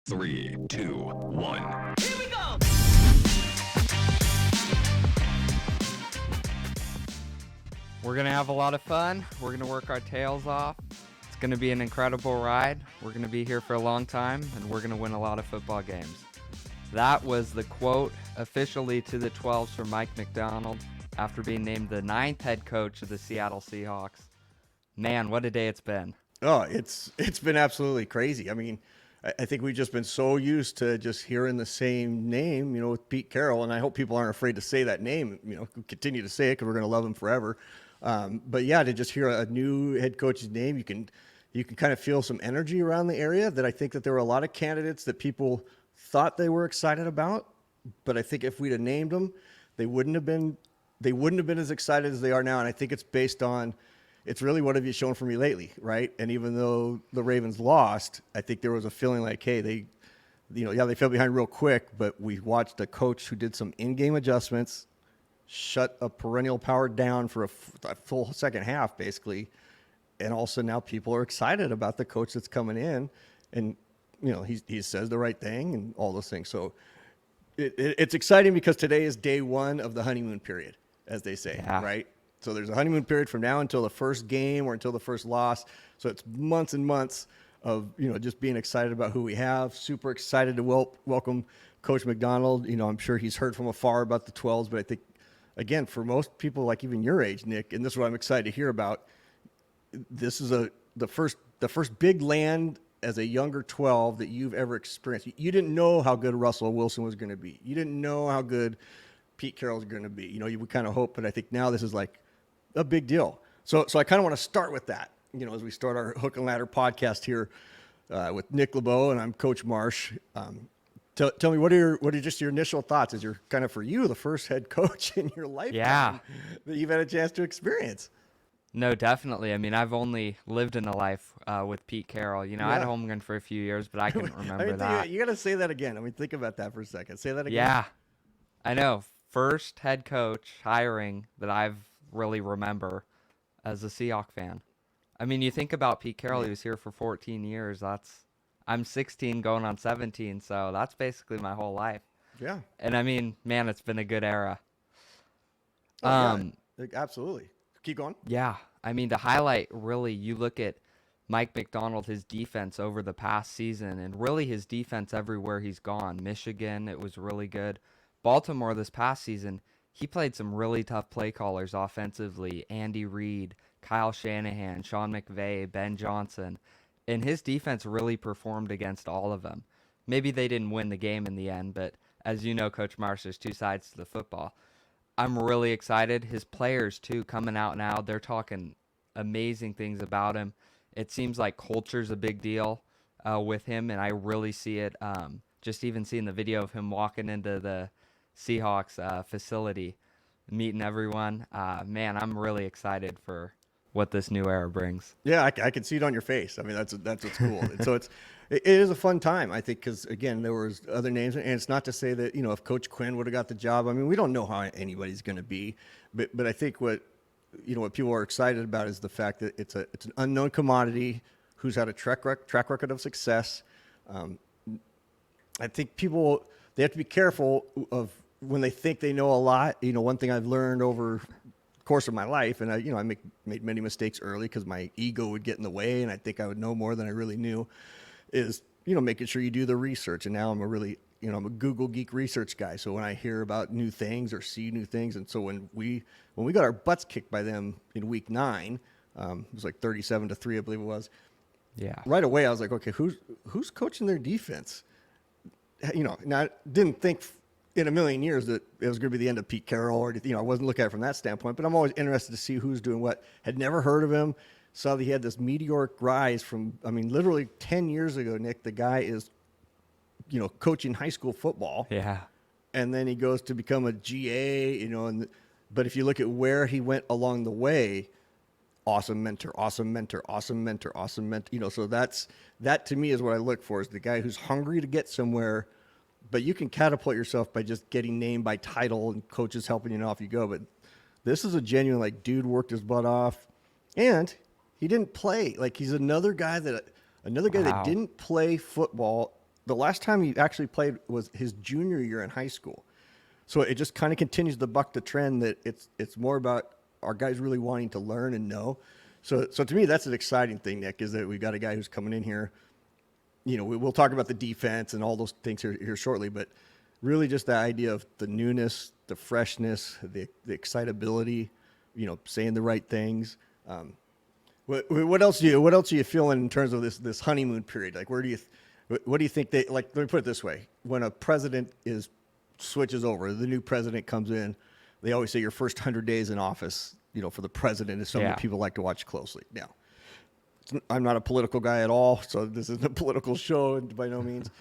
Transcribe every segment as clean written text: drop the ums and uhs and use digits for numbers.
3, 2, 1. Here we go! We're going to have a lot of fun. We're going to work our tails off. It's going to be an incredible ride. We're going to be here for a long time, and we're going to win a lot of football games. That was the quote officially to the 12s from Mike Macdonald after being named the 9th head coach of the Seattle Seahawks. Man, what a day it's been. Oh, it's been absolutely crazy. I mean, I think we've just been so used to just hearing the same name, with Pete Carroll, and I hope people aren't afraid to say that name, continue to say it because we're going to love him forever. But yeah, to just hear a new head coach's name, you can kind of feel some energy around the area that I think that there were a lot of candidates that people thought they were excited about, but I think if we'd have named them, they wouldn't have been as excited as they are now. And I think it's based on, it's really what have you shown for me lately, right? And even though the Ravens lost, I think there was a feeling like, hey, they fell behind real quick, but we watched a coach who did some in-game adjustments, shut a perennial power down for a full second half, basically. And also now people are excited about the coach that's coming in, and he says the right thing and all those things. So it's exciting because today is day one of the honeymoon period, as they say, right? So there's a honeymoon period from now until the first game or until the first loss. So it's months and months of, just being excited about who we have. Super excited to welcome Coach Macdonald. I'm sure he's heard from afar about the 12s, but I think, again, for most people like even your age, Nick, and this is what I'm excited to hear about, this is the first big land as a younger 12 that you've ever experienced. You didn't know how good Russell Wilson was going to be. You didn't know how good Pete Carroll was going to be. You would kind of hope, but I think now this is like a big deal. So I kind of want to start with that, as we start our Hook and Ladder podcast here with Nick LaBow, and I'm Coach Marsh. Tell me, what are just your initial thoughts as you're kind of, for you, the first head coach in your lifetime that you've had a chance to experience? No, definitely. I mean, I've only lived in a life with Pete Carroll. I had Holmgren for a few years, but I couldn't remember that. You got to say that again. Think about that for a second. Say that again. Yeah, I know. First head coach hiring that I've really remember as a Seahawks fan. I mean, you think about Pete Carroll, he was here for 14 years. I'm 16 going on 17, so that's basically my whole life. Yeah. And I mean, man, it's been a good era. Absolutely. Keep going. Yeah. I mean, to highlight, really, you look at Mike Macdonald, his defense over the past season, and really his defense everywhere he's gone. Michigan, it was really good. Baltimore this past season, he played some really tough play callers offensively. Andy Reid, Kyle Shanahan, Sean McVay, Ben Johnson. And his defense really performed against all of them. Maybe they didn't win the game in the end, but as you know, Coach Marsh, there's two sides to the football. I'm really excited. His players, too, coming out now, they're talking amazing things about him. It seems like culture's a big deal with him, and I really see it. Just even seeing the video of him walking into the Seahawks facility, meeting everyone. Man, I'm really excited for what this new era brings. Yeah, I can see it on your face. I mean, that's what's cool. And so it is a fun time, I think, because again, there was other names, and it's not to say that if Coach Quinn would have got the job. I mean, we don't know how anybody's going to be, but I think what people are excited about is the fact that it's an unknown commodity who's had a track record of success. I think they have to be careful of when they think they know a lot. One thing I've learned over course of my life, and I made many mistakes early because my ego would get in the way, and I think I would know more than I really knew, is making sure you do the research. And now I'm I'm a Google geek research guy, so when I hear about new things or see new things, and so when we got our butts kicked by them in week 9, it was like 37-3, I believe it was. Yeah. Right away I was like, okay, who's coaching their defense? Now I didn't think in a million years that it was going to be the end of Pete Carroll, or I wasn't looking at it from that standpoint, but I'm always interested to see who's doing what. Had never heard of him. Saw that he had this meteoric rise from, literally 10 years ago, Nick, the guy is, coaching high school football. Yeah. And then he goes to become a GA, but if you look at where he went along the way, awesome mentor. So that to me is what I look for, is the guy who's hungry to get somewhere. But you can catapult yourself by just getting named by title and coaches helping you, and off you go. But this is a genuine, dude worked his butt off, and he didn't play. He's another guy that didn't play football the last time he actually played was his junior year in high school. So it just kind of continues to buck the trend that it's more about our guys really wanting to learn and know. So to me, that's an exciting thing, Nick, is that we've got a guy who's coming in here. We'll talk about the defense and all those things here shortly, but really just the idea of the newness, the freshness, the excitability, saying the right things. What else are you feeling in terms of this honeymoon period? Like, what do you think let me put it this way. When a president switches over, the new president comes in, they always say your first 100 days in office, for the president is something that people like to watch closely. Now, I'm not a political guy at all, so this isn't a political show by no means.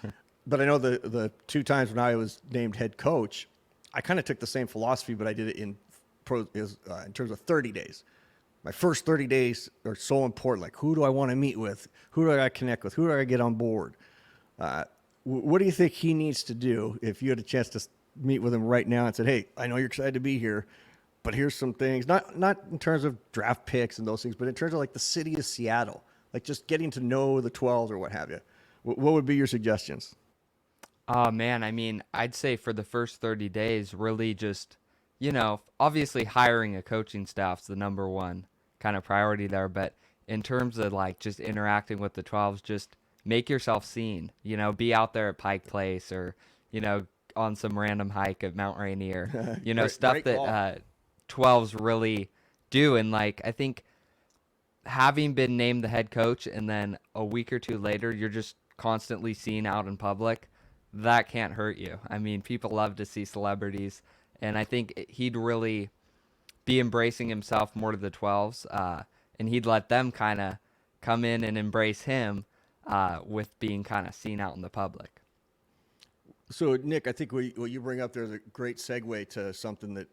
But I know the 2 times when I was named head coach, I kind of took the same philosophy, but I did it in terms of 30 days. My first 30 days are so important. Like, who do I want to meet with? Who do I connect with? Who do I get on board? What do you think he needs to do if you had a chance to meet with him right now and said, hey, I know you're excited to be here, but here's some things, not in terms of draft picks and those things, but in terms of like the city of Seattle, like just getting to know the 12s or what have you. What would be your suggestions? Oh, man. I mean, I'd say for the first 30 days, really just, obviously hiring a coaching staff's the number one kind of priority there. But in terms of like just interacting with the 12s, just make yourself seen, be out there at Pike Place or, on some random hike at Mount Rainier, stuff that 12s really do. And like, I think having been named the head coach and then a week or two later, you're just constantly seen out in public, that can't hurt you. I mean, people love to see celebrities, and I think he'd really be embracing himself more to the 12s, and he'd let them kind of come in and embrace him with being kind of seen out in the public. So, Nick, I think what you bring up there is a great segue to something that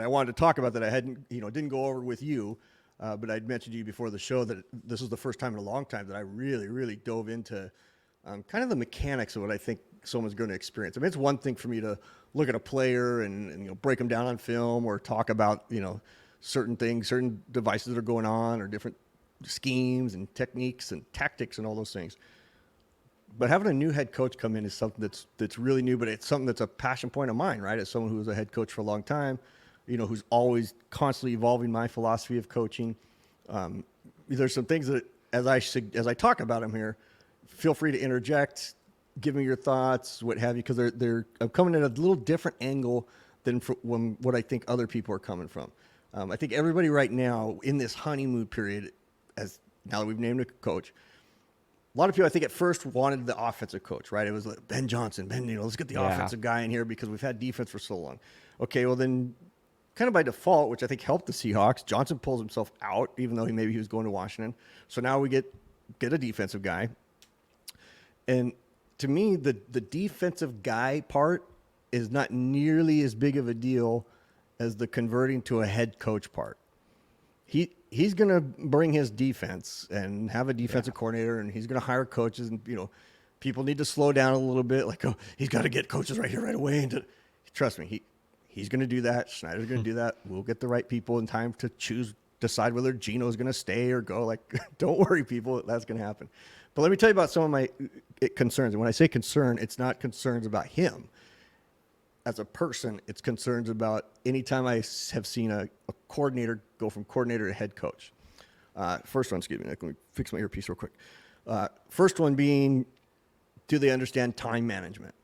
I wanted to talk about that I didn't go over with you, but I'd mentioned to you before the show that this was the first time in a long time that I really, really dove into kind of the mechanics of what I think someone's going to experience. I mean, it's one thing for me to look at a player and break them down on film or talk about, certain things, certain devices that are going on or different schemes and techniques and tactics and all those things. But having a new head coach come in is something that's really new, but it's something that's a passion point of mine, right? As someone who was a head coach for a long time, who's always constantly evolving my philosophy of coaching. There's some things that, as I talk about them here, feel free to interject, give me your thoughts, what have you, because I'm coming at a little different angle than from what I think other people are coming from. I think everybody right now in this honeymoon period, now that we've named a coach, a lot of people, I think, at first wanted the offensive coach, right? It was like Ben Johnson. Let's get the offensive guy in here because we've had defense for so long. Okay, well then, kind of by default, which I think helped the Seahawks, Johnson pulls himself out, even though he was going to Washington. So now we get a defensive guy. And to me, the defensive guy part is not nearly as big of a deal as the converting to a head coach part. He's going to bring his defense and have a defensive coordinator, and he's going to hire coaches. And, people need to slow down a little bit. Like, he's got to get coaches right here, right away. And trust me, he's going to do that. Schneider's going to do that. We'll get the right people in time to decide whether Gino's going to stay or go. Like, don't worry, people. That's going to happen. But let me tell you about some of my concerns. And when I say concern, it's not concerns about him as a person. It's concerns about any time I have seen a coordinator go from coordinator to head coach. First one, excuse me, let me fix my earpiece real quick. First one being, do they understand time management,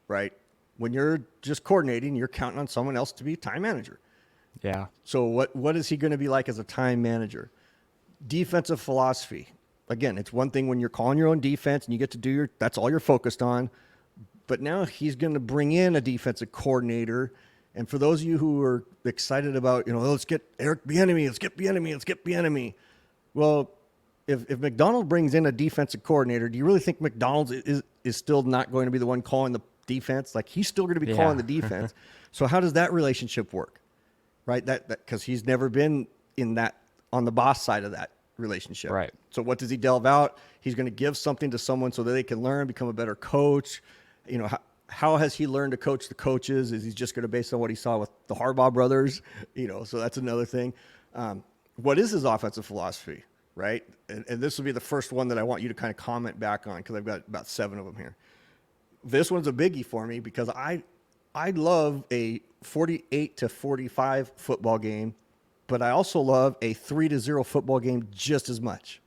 right? When you're just coordinating, you're counting on someone else to be time manager. Yeah. So what is he going to be like as a time manager? Defensive philosophy. Again, it's one thing when you're calling your own defense and you get to that's all you're focused on. But now he's going to bring in a defensive coordinator. And for those of you who are excited about, let's get Eric Bieniemy, let's get Bieniemy. Well, if Macdonald brings in a defensive coordinator, do you really think Macdonald is still not going to be the one calling the defense? Like, he's still going to be calling the defense. So how does that relationship work? Right? That because he's never been in that on the boss side of that relationship. Right. So what does he delve out? He's going to give something to someone so that they can learn, become a better coach. How has he learned to coach the coaches? Is he just going to based on what he saw with the Harbaugh brothers? So that's another thing. What is his offensive philosophy? right? And this will be the first one that I want you to kind of comment back on, because I've got about 7 of them here. This one's a biggie for me because I love a 48-45 football game, but I also love a 3-0 football game just as much.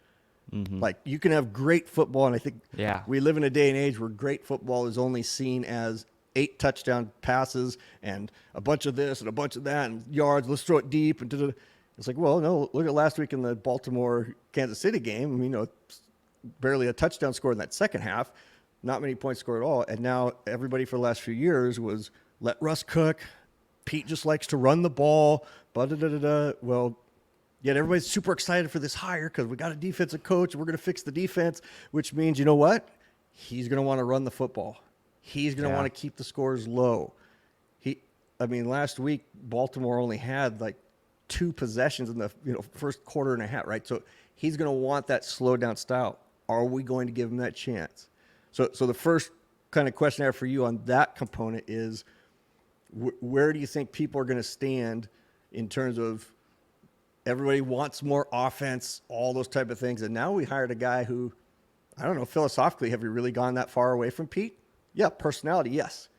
Mm-hmm. Like, you can have great football, and I think we live in a day and age where great football is only seen as 8 touchdown passes and a bunch of this and a bunch of that and yards. Let's throw it deep. And it's like, well, no, look at last week in the Baltimore-Kansas City game. I mean, barely a touchdown scored in that second half. Not many points scored at all. And now everybody for the last few years was let Russ cook. Pete just likes to run the ball. Well, yet everybody's super excited for this hire because we got a defensive coach and we're going to fix the defense, which means, you know what? He's going to want to run the football. He's going to want to keep the scores low. Last week, Baltimore only had like 2 possessions in the first quarter and a half, right? So he's going to want that slow down style. Are we going to give him that chance? So the first kind of question I have for you on that component is, where do you think people are going to stand in terms of everybody wants more offense, all those type of things? And now we hired a guy who, I don't know, philosophically, have we really gone that far away from Pete? Yeah, personality, yes.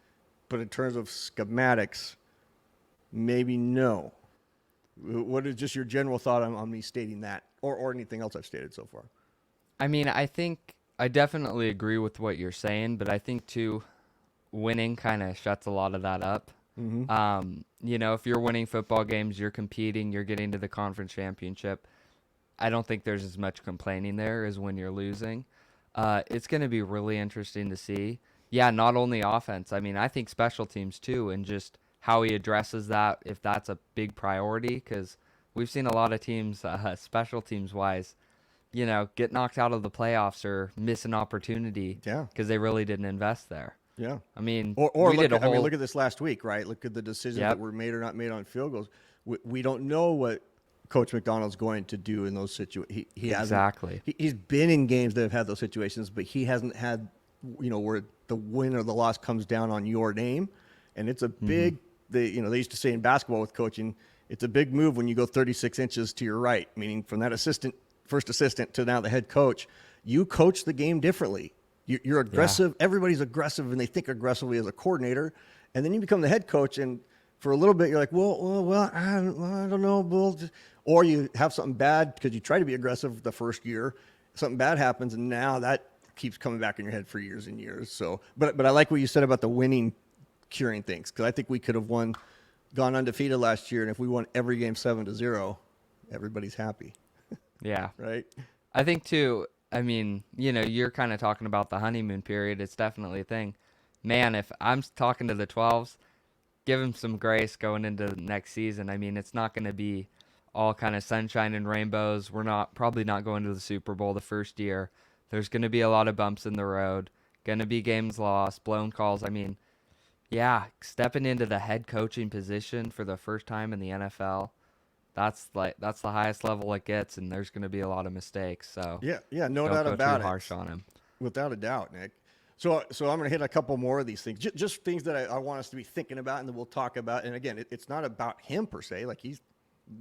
But in terms of schematics, maybe no. What is just your general thought on me stating that, or anything else I've stated so far? I mean, I think I definitely agree with what you're saying, but I think too, winning kind of shuts a lot of that up. Mm-hmm. If you're winning football games, you're competing, you're getting to the conference championship. I don't think there's as much complaining there as when you're losing. It's going to be really interesting to see. Yeah, not only offense. I mean, I think special teams too, and just how he addresses that, if that's a big priority, because we've seen a lot of teams, special teams wise, get knocked out of the playoffs or miss an opportunity because they really didn't invest there. Yeah. I mean, look at this last week, right? Look at the decisions that were made or not made on field goals. We don't know what Coach Macdonald's going to do in those situations. He exactly. He's been in games that have had those situations, but he hasn't had, where the win or the loss comes down on your name. And it's a big, they used to say in basketball with coaching, it's a big move when you go 36 inches to your right, meaning from that first assistant to now the head coach. You coach the game differently. You're aggressive. Yeah. Everybody's aggressive, and they think aggressively as a coordinator. And then you become the head coach, and for a little bit, you're like, well, I don't know. Or you have something bad because you try to be aggressive the first year. Something bad happens, and now that keeps coming back in your head for years and years. So, but I like what you said about the winning curing things, because I think we could have gone undefeated last year, and if we won every game 7-0, everybody's happy. Yeah. Right? I think, too, I mean, you're kind of talking about the honeymoon period. It's definitely a thing. Man, if I'm talking to the 12s, give them some grace going into the next season. I mean, it's not going to be all kind of sunshine and rainbows. We're probably not going to the Super Bowl the first year. There's going to be a lot of bumps in the road, going to be games lost, blown calls. I mean, yeah, stepping into the head coaching position for the first time in the NFL, that's the highest level it gets, and there's going to be a lot of mistakes. So yeah, no doubt about it. Harsh on him, without a doubt, Nick. So I'm going to hit a couple more of these things, just things that I want us to be thinking about, and then we'll talk about. And again, it's not about him per se. Like,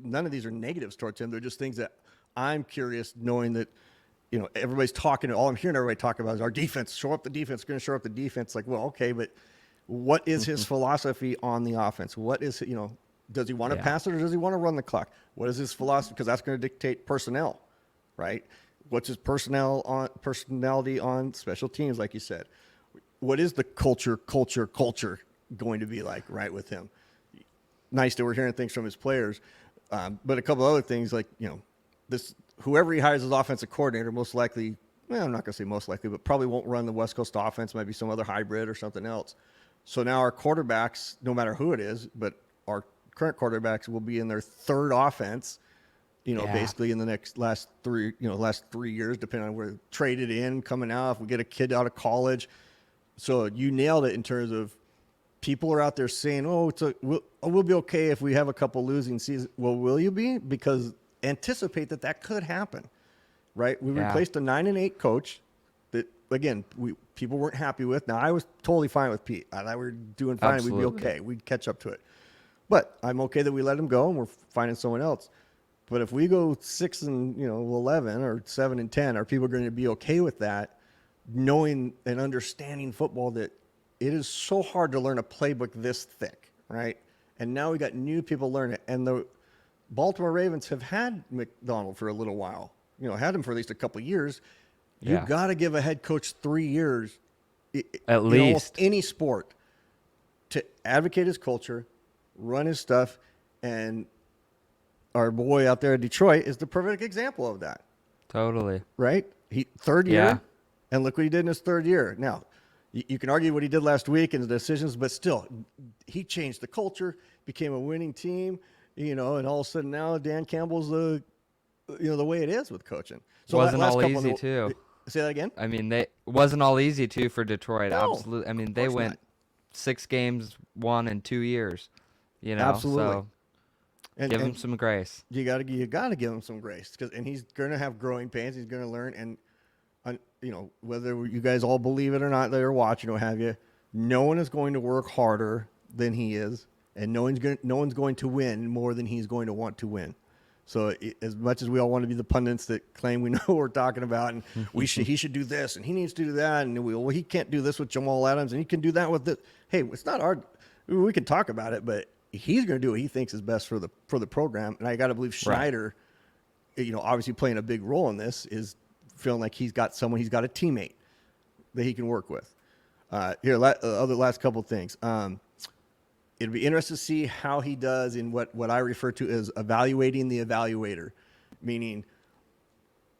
none of these are negatives towards him. They're just things that I'm curious, knowing that everybody's talking. All I'm hearing everybody talk about is our defense. Show up the defense. Going to show up the defense. Like, well, okay, but what is his philosophy on the offense? What is does he want to pass it, or does he want to run the clock? What is his philosophy? Because that's going to dictate personnel, right? What's his personality on special teams, like you said? What is the culture going to be like, right, with him? Nice that we're hearing things from his players, but a couple other things, like whoever he hires as offensive coordinator, most likely, I'm not going to say most likely, but probably won't run the West Coast offense. Might be some other hybrid or something else. So now our quarterbacks, no matter who it is, but our current quarterbacks will be in their third offense, basically in the last 3 years, depending on where traded in, coming out, if we get a kid out of college. So you nailed it in terms of people are out there saying, we'll be okay if we have a couple losing seasons. Well, will you be? Because anticipate that could happen, right? We replaced a 9-8 coach that, again, people weren't happy with. Now, I was totally fine with Pete. I thought we were doing fine. Absolutely. We'd be okay. We'd catch up to it. But I'm okay that we let him go and we're finding someone else. But if we go 6-11 or 7-10, are people going to be okay with that, knowing and understanding football that it is so hard to learn a playbook this thick, right? And now we got new people learning it. And the Baltimore Ravens have had Macdonald for a little while, had him for at least a couple of years. You got to give a head coach 3 years, at least, almost least any sport, to advocate his culture, run his stuff, and our boy out there in Detroit is the perfect example of that. Totally. Right? Third year, and look what he did in his third year. Now, you can argue what he did last week and the decisions, but still, he changed the culture, became a winning team, and all of a sudden now Dan Campbell's the way it is with coaching. So wasn't all easy too. Say that again? I mean, it wasn't all easy too for Detroit. No, absolutely. I mean, they went not. 6 games won in 2 years. Absolutely. So give him some grace. You gotta give him some grace, and he's gonna have growing pains. He's gonna learn, and whether you guys all believe it or not, that are watching or have you, no one is going to work harder than he is, and no one's going to win more than he's going to want to win. So as much as we all want to be the pundits that claim we know what we're talking about, and he should do this, and he needs to do that, and he can't do this with Jamal Adams, and he can do that with this. Hey, it's not we can talk about it, but he's going to do what he thinks is best for the program. And I got to believe Schneider, obviously playing a big role in this, is feeling like he's got a teammate that he can work with. Last couple of things. It'll be interesting to see how he does in what I refer to as evaluating the evaluator, meaning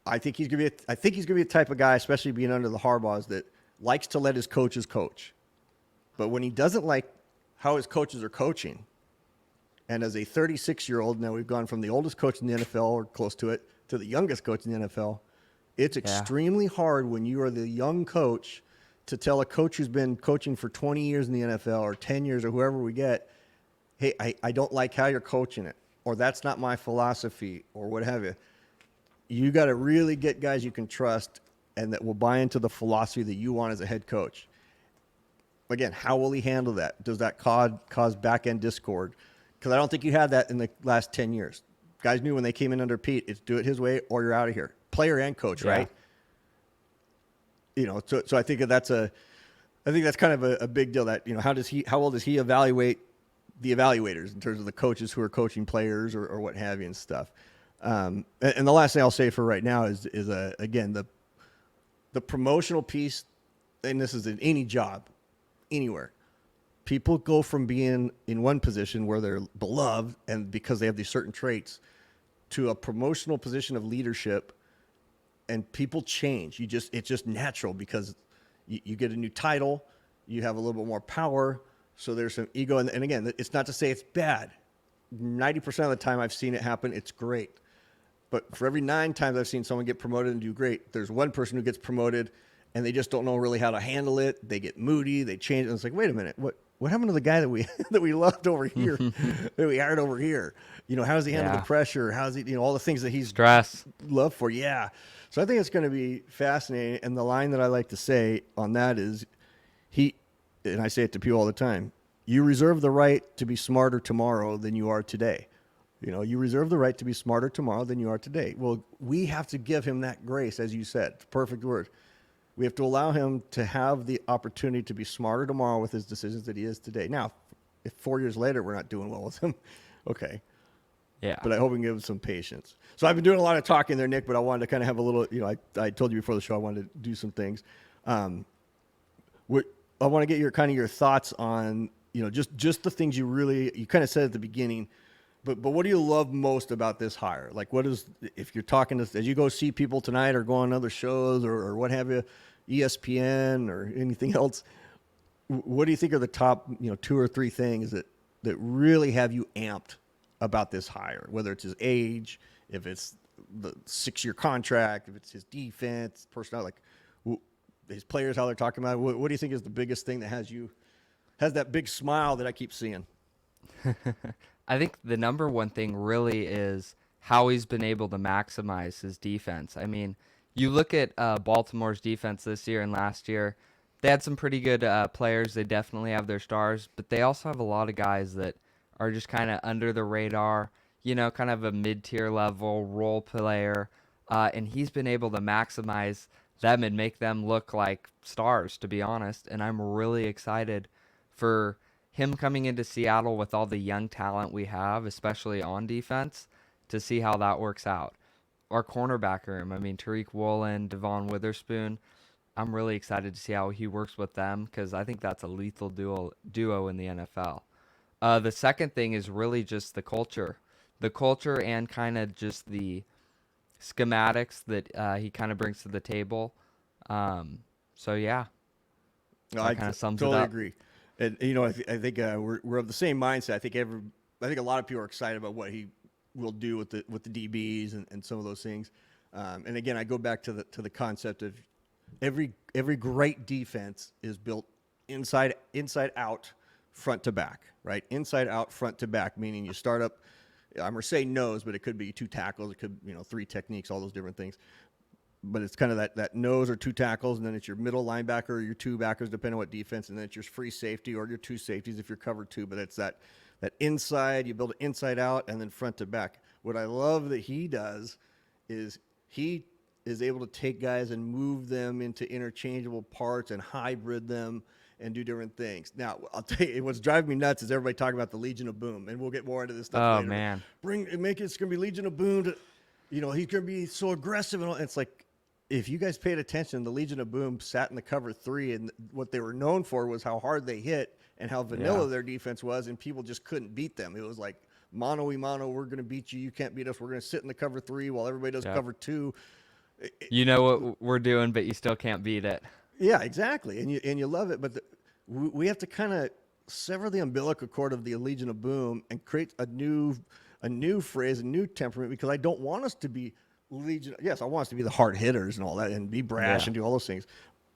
I think he's gonna be a type of guy, especially being under the Harbaughs, that likes to let his coaches coach. But when he doesn't like how his coaches are coaching, and as a 36-year-old, now we've gone from the oldest coach in the NFL, or close to it, to the youngest coach in the NFL. It's extremely hard when you are the young coach to tell a coach who's been coaching for 20 years in the NFL or 10 years or whoever we get, hey, I don't like how you're coaching it, or that's not my philosophy, or what have you. You got to really get guys you can trust and that will buy into the philosophy that you want as a head coach. Again, how will he handle that? Does that cause back-end discord? Because I don't think you had that in the last 10 years. Guys knew when they came in under Pete, it's do it his way or you're out of here. Player and coach, right? So I think that's kind of a big deal. That how well does he evaluate the evaluators in terms of the coaches who are coaching players or what have you and stuff. And the last thing I'll say for right now is again the promotional piece, and this is in any job, anywhere. People go from being in one position where they're beloved and because they have these certain traits to a promotional position of leadership, and people change. It's just natural because you get a new title, you have a little bit more power, so there's some ego. And again, it's not to say it's bad. 90% of the time I've seen it happen, it's great. But for every 9 times I've seen someone get promoted and do great, there's one person who gets promoted and they just don't know really how to handle it. They get moody, they change, and it's like, wait a minute, what happened to the guy that we loved over here, that we hired over here? How does he handle the pressure? How's he, all the things that he's stress loved for? Yeah. So I think it's going to be fascinating. And the line that I like to say on that is and I say it to people all the time, you reserve the right to be smarter tomorrow than you are today. You reserve the right to be smarter tomorrow than you are today. Well, we have to give him that grace, as you said, perfect word. We have to allow him to have the opportunity to be smarter tomorrow with his decisions that he is today. Now, if 4 years later we're not doing well with him, okay. Yeah. But I hope we can give him some patience. So I've been doing a lot of talking there, Nick, but I wanted to kind of have a little, I told you before the show I wanted to do some things. I want to get your thoughts on, just the things you kind of said at the beginning, but what do you love most about this hire? Like, if you're talking to, as you go see people tonight or go on other shows or what have you, ESPN or anything else, what do you think are the top, 2 or 3 things that really have you amped about this hire? Whether it's his age, if it's the 6-year contract, if it's his defense, personnel, like his players, how they're talking about it. What do you think is the biggest thing that has that big smile that I keep seeing? I think the number one thing really is how he's been able to maximize his defense. I mean, you look at Baltimore's defense this year and last year, they had some pretty good players. They definitely have their stars, but they also have a lot of guys that are just kind of under the radar. kind of a mid-tier level role player, and he's been able to maximize them and make them look like stars, to be honest. And I'm really excited for him coming into Seattle with all the young talent we have, especially on defense, to see how that works out. Our cornerback room, I mean, Tariq Woolen, Devon Witherspoon, I'm really excited to see how he works with them because I think that's a lethal duo in the NFL. The second thing is really just the culture and kind of just the schematics that he kind of brings to the table. So yeah, No, that I kind of sums it totally up. agree. And I think we're of the same mindset. I think a lot of people are excited about what he will do with the DBs and some of those things. And again, I go back to the concept of every great defense is built inside out, front to back, right? Inside out, front to back, meaning you start up. I'm gonna say nose, but it could be 2 tackles, it could 3 techniques, all those different things. But it's kind of that nose or 2 tackles, and then it's your middle linebacker or your 2 backers, depending on what defense, and then it's your free safety or your 2 safeties if you're covered 2. But it's that inside, you build it inside out and then front to back. What I love that he does is he is able to take guys and move them into interchangeable parts and hybrid them and do different things. Now, I'll tell you, what's driving me nuts is everybody talking about the Legion of Boom, and we'll get more into this stuff Oh later. man, It's going to be Legion of Boom. He's going to be so aggressive. And it's like, if you guys paid attention, the Legion of Boom sat in the cover 3, and what they were known for was how hard they hit and how vanilla their defense was, and people just couldn't beat them. It was like, mano-y-mano, we're going to beat you. You can't beat us. We're going to sit in the cover 3 while everybody does cover 2. you know what we're doing, but you still can't beat it. Yeah, exactly. And you love it. But we have to kind of sever the umbilical cord of the Legion of Boom and create a new phrase, a new temperament, because I don't want us to be Legion. Yes, I want us to be the hard hitters and all that and be brash and do all those things.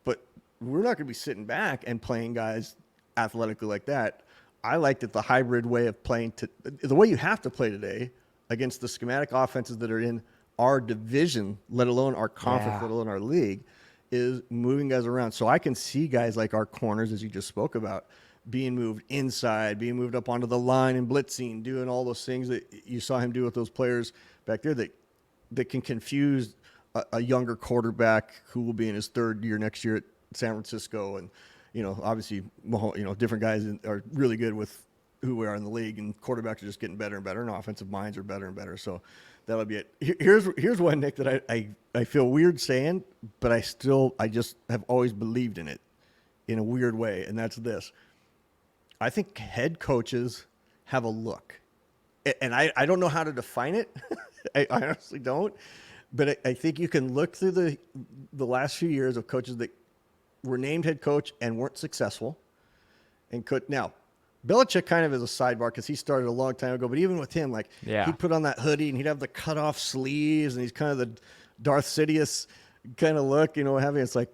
But we're not going to be sitting back and playing guys athletically like that. I like that the hybrid way of playing, the way you have to play today against the schematic offenses that are in our division, let alone our conference, let alone our league, is moving guys around. So I can see guys like our corners, as you just spoke about, being moved inside, being moved up onto the line and blitzing, doing all those things that you saw him do with those players back there that can confuse a younger quarterback who will be in his 3rd year next year at San Francisco. And, obviously, different guys are really good with who we are in the league, and quarterbacks are just getting better and better, and offensive minds are better and better. So that'll be it. Here's one, Nick, that I feel weird saying, but I just have always believed in it in a weird way, and that's this. I think head coaches have a look, and I don't know how to define it. I honestly don't, but I think you can look through the last few years of coaches that were named head coach and weren't successful, and now Belichick kind of is a sidebar because he started a long time ago, but even with him, he'd put on that hoodie and he'd have the cut off sleeves, and he's kind of the Darth Sidious kind of look, it's like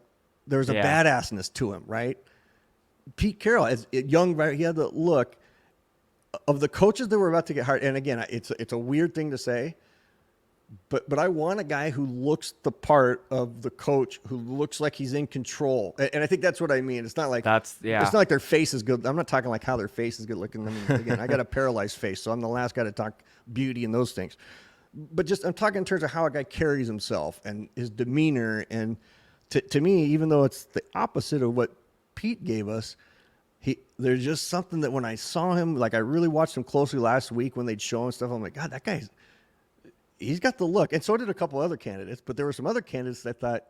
there's a badassness to him, right? Pete Carroll, as a young, he had the look of the coaches that were about to get hired. And again, it's a weird thing to say, but I want a guy who looks the part of the coach, who looks like he's in control. And I think that's what I mean. It's not like it's not like their face is good. I'm not talking like how their face is good looking. I mean, again, I got a paralyzed face, so I'm the last guy to talk beauty and those things. But just I'm talking in terms of how a guy carries himself and his demeanor. And to me, even though it's the opposite of what Pete gave us, there's just something that when I saw him, I really watched him closely last week when they'd show him stuff. I'm like, God, that guy's. He's got the look, and so did a couple other candidates. But there were some other candidates that thought,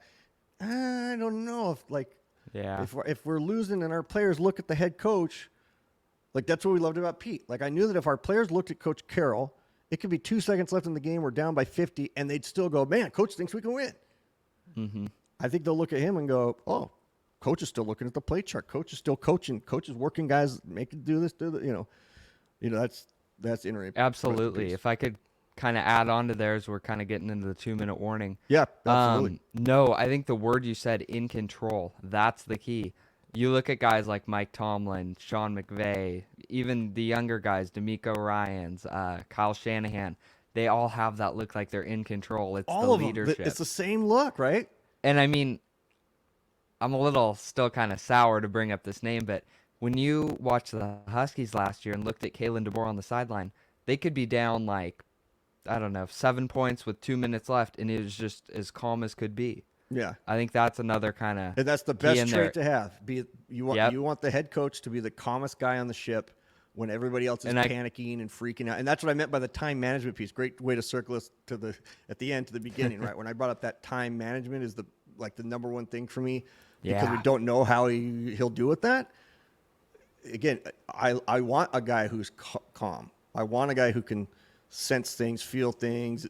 I don't know if we're losing and our players look at the head coach, that's what we loved about Pete. I knew that if our players looked at Coach Carroll, it could be 2 seconds left in the game, we're down by 50, and they'd still go, man, Coach thinks we can win. Mm-hmm. I think they'll look at him and go, oh, Coach is still looking at the play chart. Coach is still coaching. Coach is working guys, make it do this, do that. That's interesting. Absolutely. If I could kind of add on to theirs, we're kind of getting into the 2-minute warning. Yeah, absolutely. No, I think the word you said, in control, that's the key. You look at guys like Mike Tomlin, Sean McVay, even the younger guys, D'Amico Ryans, Kyle Shanahan. They all have that look like they're in control. It's all the of leadership. Them. It's the same look, right? And I mean, I'm a little still kind of sour to bring up this name, but when you watched the Huskies last year and looked at Kalen DeBoer on the sideline, they could be down I don't know, 7 points with 2 minutes left, and he was just as calm as could be. Yeah. I think that's another kind of. And that's the best trait to have. You want the head coach to be the calmest guy on the ship when everybody else is panicking and freaking out. And that's what I meant by the time management piece. Great way to circle us at the end to the beginning, right? When I brought up that time management is the number one thing for me, because we don't know how he'll do with that. Again, I want a guy who's calm. I want a guy who can sense things, feel things,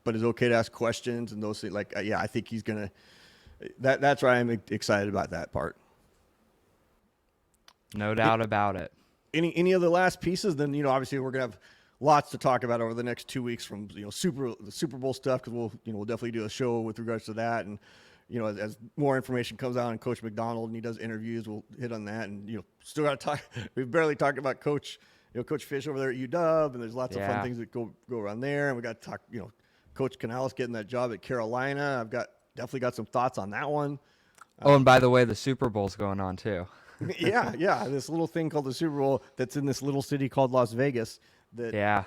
but is okay to ask questions and those things. I think he's gonna. That's why I'm excited about that part. No doubt about it. Any other last pieces? Then obviously we're gonna have lots to talk about over the next 2 weeks from the Super Bowl stuff, because we'll definitely do a show with regards to that, and as more information comes out on Coach Macdonald and he does interviews, we'll hit on that, and still got to talk. We've barely talked about Coach Fish over there at UW, and there's lots of fun things that go around there, and we got to talk Coach Canales getting that job at Carolina. I've definitely got some thoughts on that one. And by the way, the Super Bowl's going on too. yeah, this little thing called the Super Bowl that's in this little city called Las Vegas. That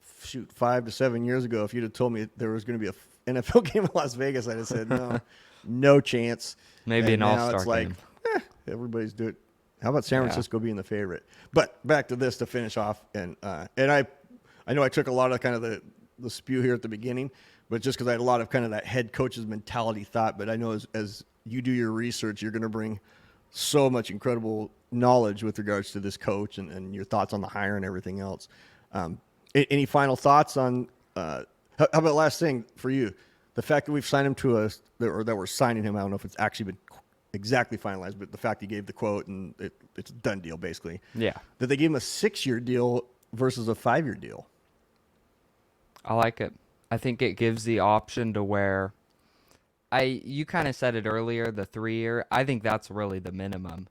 5 to 7 years ago, if you'd have told me there was going to be an NFL game in Las Vegas, I'd have said no chance. Maybe an all-star game. Everybody's doing it. How about San Francisco being the favorite? But back to this to finish off, and I know I took a lot of kind of the spew here at the beginning, but just because I had a lot of kind of that head coach's mentality thought. But I know as you do your research, you're going to bring so much incredible knowledge with regards to this coach and your thoughts on the hire and everything else. Any final thoughts on how about last thing for you? The fact that we've signed him to or that we're signing him, I don't know if it's actually been exactly finalized, but the fact he gave the quote and it's a done deal basically. Yeah. That they gave him a 6-year deal versus a 5-year deal. I like it. I think it gives the option to where you kind of said it earlier, the 3-year. I think that's really the minimum.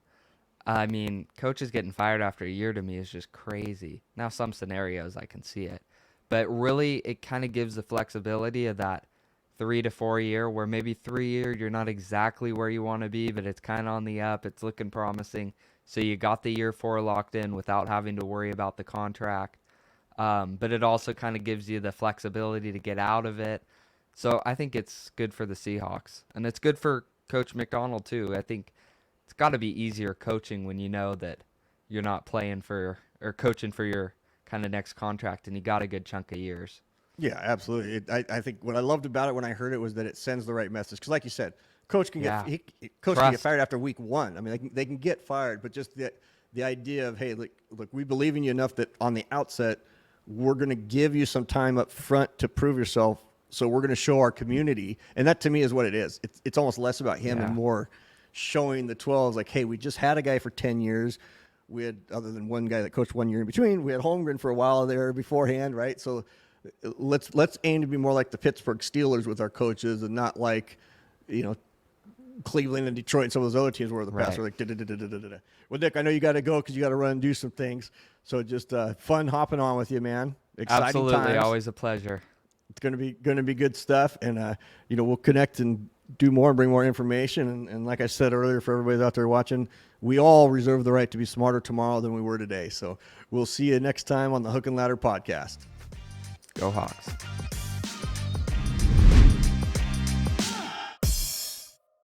I mean, coaches getting fired after a year to me is just crazy. Now, some scenarios I can see it, but really it kind of gives the flexibility of that 3 to 4 year, where maybe 3 year you're not exactly where you want to be, but it's kind of on the up. It's looking promising. So you got the year 4 locked in without having to worry about the contract. But it also kind of gives you the flexibility to get out of it. So I think it's good for the Seahawks, and it's good for Coach Macdonald too. I think it's got to be easier coaching when you know that you're not playing for or coaching for your kind of next contract, and you got a good chunk of years. Yeah, absolutely. I think what I loved about it when I heard it was that it sends the right message. Because like you said, coach can get fired after week 1. I mean, they can get fired, but just the idea of, hey, look, we believe in you enough that on the outset, we're going to give you some time up front to prove yourself. So we're going to show our community. And that to me is what it is. It's almost less about him and more showing the 12s like, hey, we just had a guy for 10 years. We had, other than one guy that coached 1 year in between, we had Holmgren for a while there beforehand, right? So let's aim to be more like the Pittsburgh Steelers with our coaches, and not like, Cleveland and Detroit and some of those other teams where the past were like da-da-da-da-da-da. Well, Nick, I know you got to go because you got to run and do some things. So just fun hopping on with you, man. Exciting Absolutely, times. always a pleasure. It's going to be good stuff, and we'll connect and do more and bring more information. And like I said earlier, for everybody out there watching, we all reserve the right to be smarter tomorrow than we were today. So we'll see you next time on the Hook and Ladder podcast. Go Hawks.